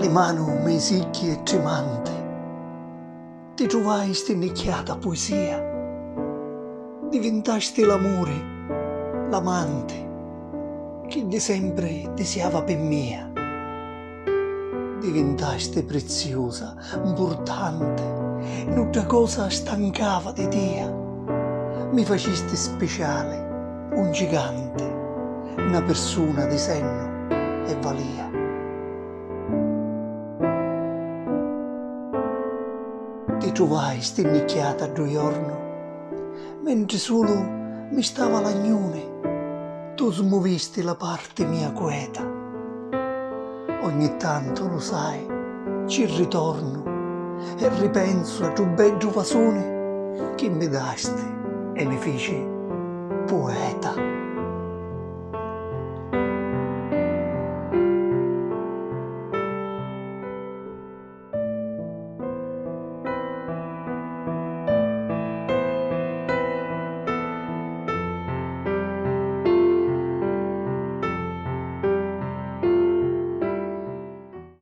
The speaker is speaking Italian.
le mani mi sicchi e tremante, ti trovai stinnicchiata poesia, diventasti l'amore, l'amante, che di sempre desiava per mia. Diventasti preziosa, importante, un'altra cosa stancava di te. Mi facesti speciale, un gigante, una persona di senno e valia. Ti trovai stinnicchiata 2 giorni, mentre solo mi stava l'agnone, tu smuovisti la parte mia queta. Ogni tanto, lo sai, ci ritorno e ripenso a tuo bello vasone che mi dasti e mi feci poeta.